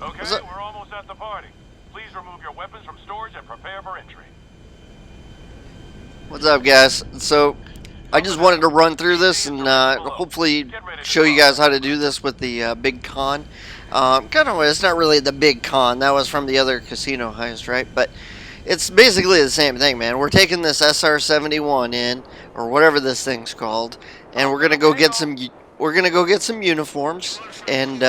Okay, we're almost at the party. Please remove your weapons from storage and prepare for entry. What's up, guys? So, I just Coming wanted out. to run through this UAV is and directly below. hopefully Get ready to show you drop. guys how to do this with the big con. Kind of, it's not really the big con. That was from the other casino heist, right? But it's basically the same thing, man. We're taking this SR-71 in, or whatever this thing's called, and we're gonna go get some. We're gonna go get some uniforms, and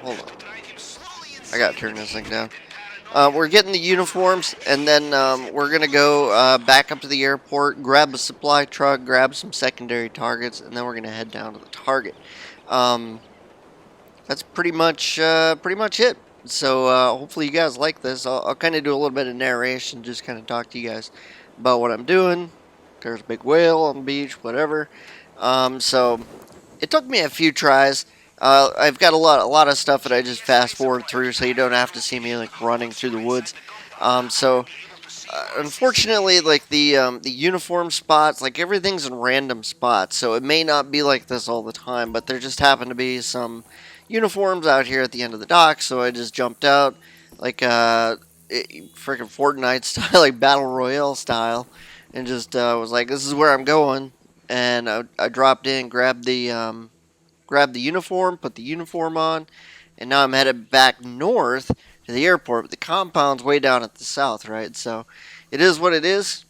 hold on. I gotta turn this thing down. We're getting the uniforms, and then we're gonna go back up to the airport, grab a supply truck, grab some secondary targets, and then we're gonna head down to the target. Um, that's pretty much it. So hopefully you guys like this. I'll kind of do a little bit of narration, just kind of talk to you guys about what I'm doing. There's a big whale on the beach, whatever. So it took me a few tries. I've got a lot of stuff that I just fast forward through, so you don't have to see me like running through the woods. Unfortunately, like the uniform spots, like everything's in random spots, so it may not be like this all the time. But there just happen to be some uniforms out here at the end of the dock, so I just jumped out, like freaking Fortnite style, like battle royale style, and just was like, "This is where I'm going," and I dropped in, grabbed the uniform, put the uniform on, and now I'm headed back north to the airport. But the compound's way down at the south, right? So it is what it is.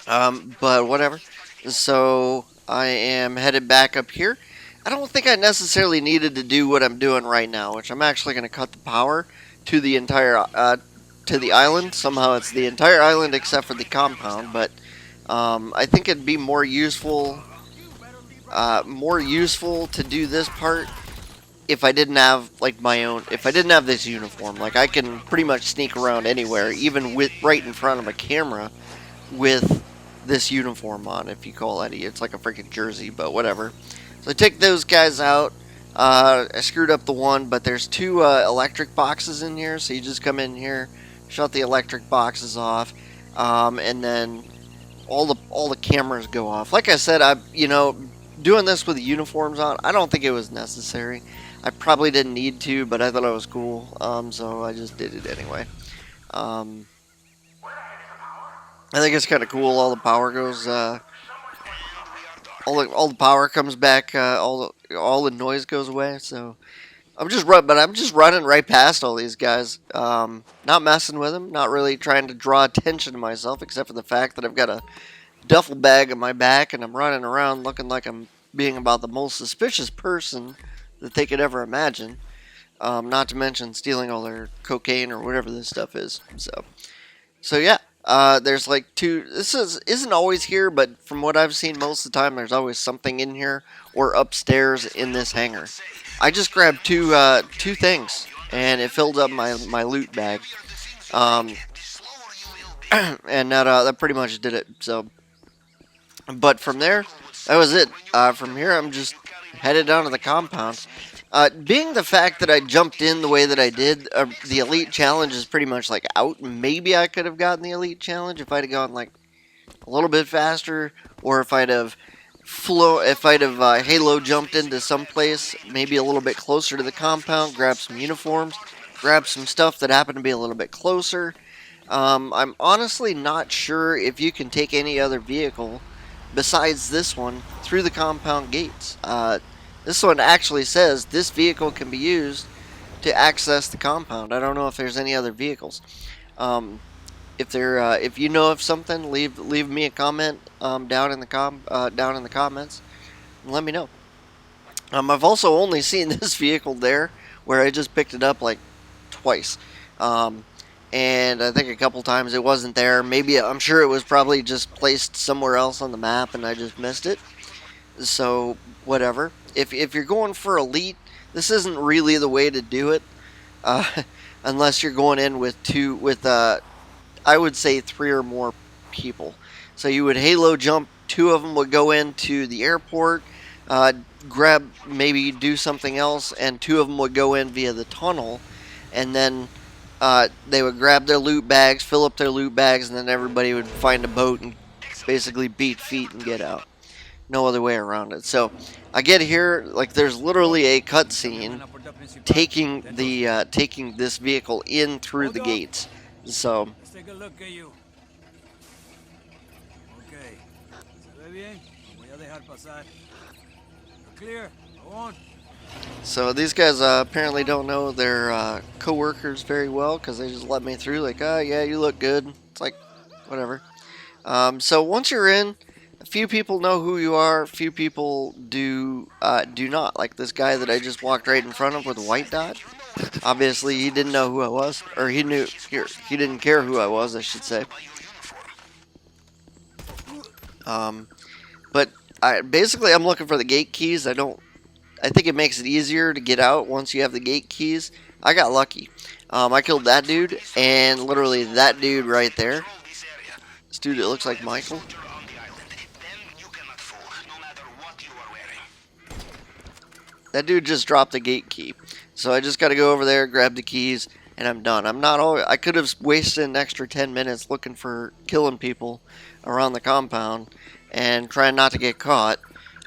But whatever. So I am headed back up here. I don't think I necessarily needed to do what I'm doing right now, which I'm actually going to cut the power to the entire to the island. Somehow it's the entire island except for the compound, but I think it'd be more useful to do this part if I didn't have like my own. If I didn't have this uniform, like I can pretty much sneak around anywhere, even with right in front of a camera, with this uniform on. If you call any, it's like a freaking jersey, but whatever. So I take those guys out. I screwed up the one, but there's two electric boxes in here, so you just come in here, shut the electric boxes off, and then all the cameras go off. Like I said, doing this with the uniforms on, I don't think it was necessary. I probably didn't need to, but I thought it was cool, so I just did it anyway. Um, I think it's kind of cool. All the power goes, all the power comes back, all the noise goes away. So I'm just running right past all these guys, not messing with them, not really trying to draw attention to myself, except for the fact that I've got a duffel bag on my back and I'm running around looking like I'm being about the most suspicious person that they could ever imagine. Not to mention stealing all their cocaine or whatever this stuff is. So yeah. There's like two. Isn't always here, but from what I've seen most of the time, there's always something in here or upstairs in this hangar. I just grabbed two things, and it filled up my loot bag. Um, and that pretty much did it. So, but from there, that was it. From here, I'm just headed down to the compound. Being the fact that I jumped in the way that I did, the elite challenge is pretty much like out. Maybe I could have gotten the elite challenge if I'd have gone like a little bit faster, or if I'd have halo jumped into some place, maybe a little bit closer to the compound, grabbed some uniforms, grabbed some stuff that happened to be a little bit closer. I'm honestly not sure if you can take any other vehicle besides this one through the compound gates. This one actually says this vehicle can be used to access the compound. I don't know if there's any other vehicles. If you know of something, leave me a comment down in the comments and let me know. I've also only seen this vehicle there where I just picked it up like twice. And I think a couple times it wasn't there. Maybe I'm sure it was probably just placed somewhere else on the map and I just missed it. So whatever. If you're going for elite, this isn't really the way to do it, uh, unless you're going in with I would say three or more people. So you would halo jump. Two of them would go into the airport, grab maybe do something else, and two of them would go in via the tunnel, and then they would grab their loot bags, fill up their loot bags, and then everybody would find a boat and basically beat feet and get out. no other way around it. So I get here, like there's literally a cutscene taking the taking this vehicle in through the gates. So Let's take a look at you. Okay. ¿Se ve bien? Lo voy a dejar pasar. Clear. Go on. so these guys apparently don't know their co-workers very well because they just let me through. Like, oh yeah, you look good. It's like, whatever. So once you're in, a few people know who you are. A few people do not. Like this guy that I just walked right in front of with a white dot. Obviously, he didn't know who I was, or he knew. He didn't care who I was, I should say. But basically, I'm looking for the gate keys. I think it makes it easier to get out once you have the gate keys. I got lucky. I killed that dude, and literally that dude right there. This dude, it looks like Michael. That dude just dropped the gate key. So I just got to go over there, grab the keys, and I'm done. I could have wasted an extra 10 minutes looking for killing people around the compound and trying not to get caught.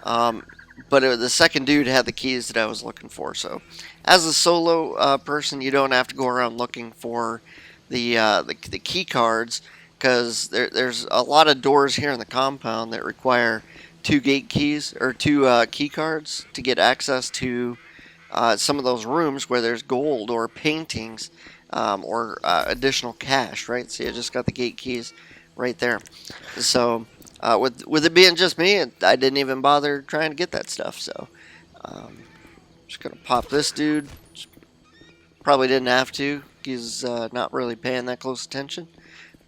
But the second dude had the keys that I was looking for. So as a solo person, you don't have to go around looking for the key cards, because there's a lot of doors here in the compound that require two gate keys or two key cards to get access to some of those rooms where there's gold or paintings or additional cash, right? See, I just got the gate keys right there. So with it being just me, I didn't even bother trying to get that stuff. So just gonna pop this dude. Probably didn't have to. He's not really paying that close attention,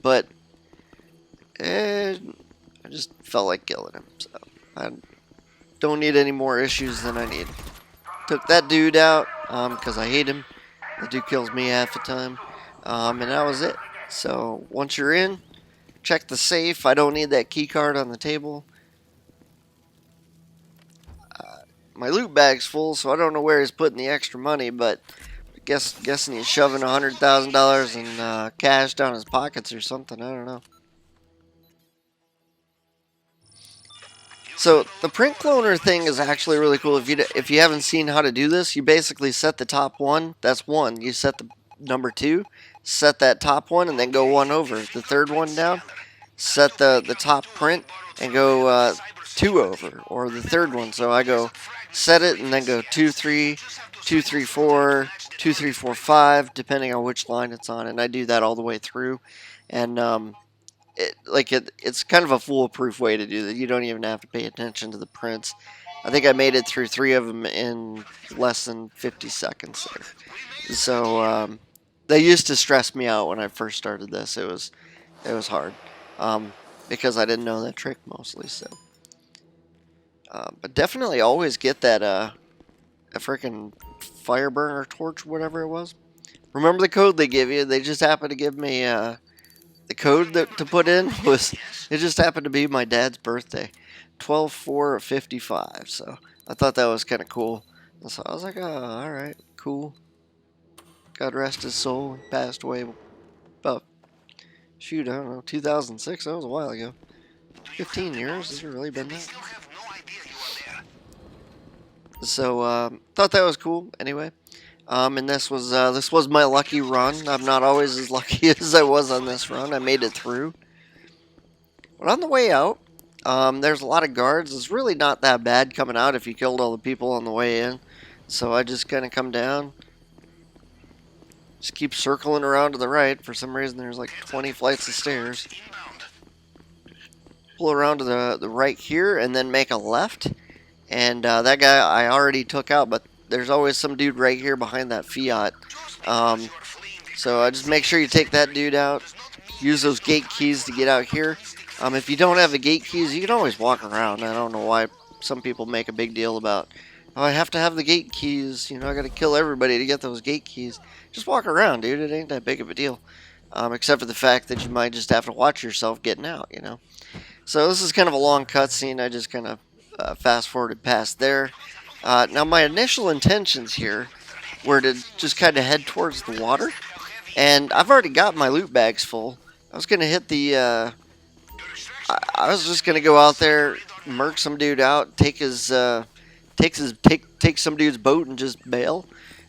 but I just felt like killing him. So I don't need any more issues than I need. Took that dude out because I hate him. The dude kills me half the time. And that was it. So once you're in, check the safe. I don't need that key card on the table. My loot bag's full, so I don't know where he's putting the extra money, but guessing he's shoving $100,000 in cash down his pockets or something. I don't know. So the print cloner thing is actually really cool. If you haven't seen how to do this, you basically set the top one. That's one. You set the number 2, set that top one, and then go one over. The third one down, set the top print, and go 2 over, or the third one. So I go set it and then go 2, 3, 2, 3, 4, 2, 3, 4, 5, depending on which line it's on. And I do that all the way through. And it's kind of a foolproof way to do that. You don't even have to pay attention to the prints. I think I made it through 3 of them in less than 50 seconds there. So they used to stress me out when I first started this. It was hard because I didn't know that trick mostly. So, but definitely always get that a freaking fire burner torch, whatever it was. Remember the code they give you? They just happened to give me the code to put in was, it just happened to be my dad's birthday, 12/4/55. So I thought that was kind of cool. So I was like, oh, all right, cool. God rest his soul. He passed away about, shoot, I don't know, 2006. That was a while ago. 15 years? Has it really been that? So thought that was cool. Anyway. And this was my lucky run. I'm not always as lucky as I was on this run. I made it through. But on the way out, there's a lot of guards. It's really not that bad coming out if you killed all the people on the way in. So I just kind of come down. Just keep circling around to the right. For some reason, there's like 20 flights of stairs. Pull around to the right here and then make a left. And that guy I already took out, but there's always some dude right here behind that Fiat. So I just make sure you take that dude out. Use those gate keys to get out here. If you don't have the gate keys, you can always walk around. I don't know why some people make a big deal about, oh, I have to have the gate keys. You know, I got to kill everybody to get those gate keys. Just walk around, dude. It ain't that big of a deal. Except for the fact that you might just have to watch yourself getting out, you know. So this is kind of a long cutscene. I just kind of fast forwarded past there. Now my initial intentions here were to just kind of head towards the water, and I've already got my loot bags full. I was gonna hit the I was just gonna go out there, murk some dude out, take some dude's boat and just bail.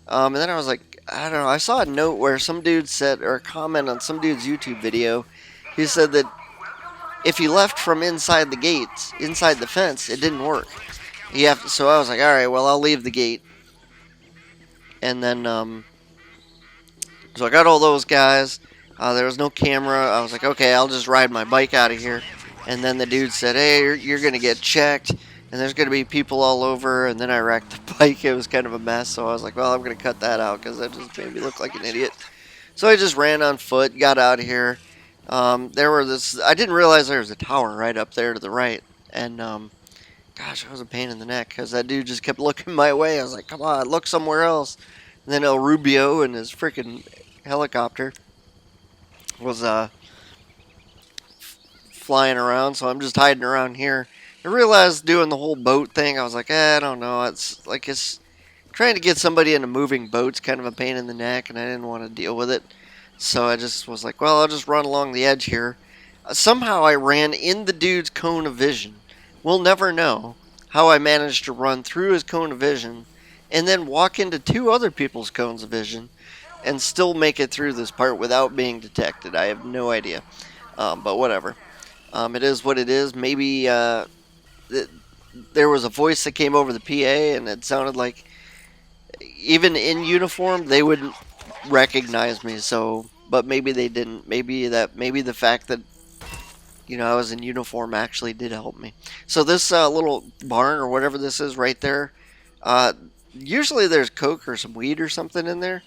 And then I was like, I don't know. I saw a note where some dude said, or a comment on some dude's YouTube video. He said that if you left from inside the gates, inside the fence, it didn't work. So I was like, all right, well, I'll leave the gate. And then, so I got all those guys. There was no camera. I was like, okay, I'll just ride my bike out of here. And then the dude said, hey, you're going to get checked. And there's going to be people all over. And then I wrecked the bike. It was kind of a mess. So I was like, well, I'm going to cut that out because that just made me look like an idiot. So I just ran on foot, got out of here. I didn't realize there was a tower right up there to the right. And, gosh, I was a pain in the neck because that dude just kept looking my way. I was like, come on, look somewhere else. And then El Rubio and his freaking helicopter was flying around, so I'm just hiding around here. I realized doing the whole boat thing, I was like, I don't know. It's trying to get somebody in a moving boat's kind of a pain in the neck, and I didn't want to deal with it. So I just was like, well, I'll just run along the edge here. Somehow I ran in the dude's cone of vision. We'll never know how I managed to run through his cone of vision and then walk into two other people's cones of vision and still make it through this part without being detected. I have no idea. But whatever. It is what it is. Maybe there was a voice that came over the PA and it sounded like even in uniform they wouldn't recognize me. So, but maybe they didn't. Maybe the fact that I was in uniform actually did help me. So this little barn or whatever this is right there, usually there's coke or some weed or something in there.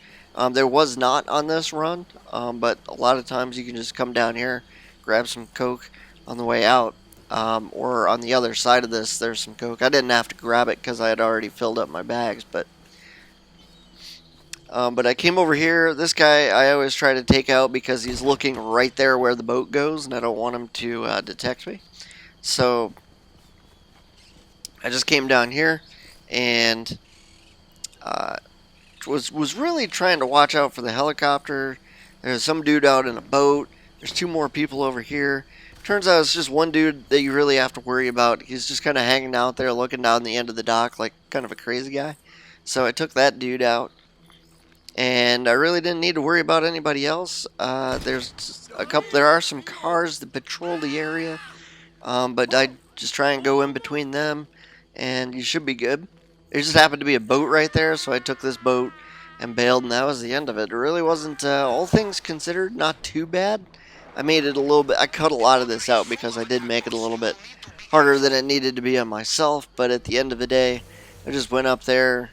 There was not on this run, but a lot of times you can just come down here, grab some coke on the way out, or on the other side of this there's some coke. I didn't have to grab it because I had already filled up my bags, but I came over here. This guy I always try to take out because he's looking right there where the boat goes, and I don't want him to detect me. So I just came down here and was really trying to watch out for the helicopter. There's some dude out in a boat. There's two more people over here. Turns out it's just one dude that you really have to worry about. He's just kind of hanging out there looking down the end of the dock like kind of a crazy guy. So I took that dude out. And I really didn't need to worry about anybody else. There are some cars that patrol the area, but I just try and go in between them, and you should be good. There just happened to be a boat right there, so I took this boat and bailed, and that was the end of it. It really wasn't, all things considered, not too bad. I made it a little bit. I cut a lot of this out because I did make it a little bit harder than it needed to be on myself. But at the end of the day, I just went up there,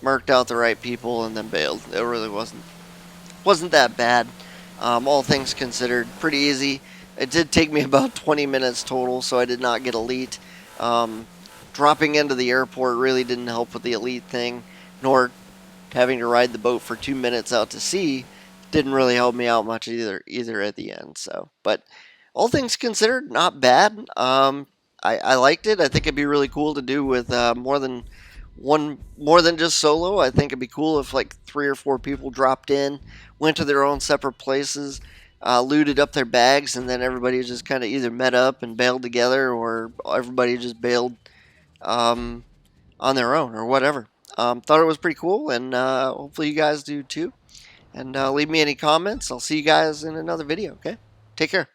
marked out the right people, and then bailed. It really wasn't that bad. All things considered, pretty easy. It did take me about 20 minutes total, so I did not get elite. Dropping into the airport really didn't help with the elite thing, nor having to ride the boat for 2 minutes out to sea didn't really help me out much either at the end. So, but all things considered, not bad. I liked it. I think it'd be really cool to do with more than just solo. I think it'd be cool if like 3 or 4 people dropped in, went to their own separate places, looted up their bags, and then everybody just kind of either met up and bailed together, or everybody just bailed on their own or whatever. Thought it was pretty cool, and hopefully you guys do too. And leave me any comments. I'll see you guys in another video, okay? Take care.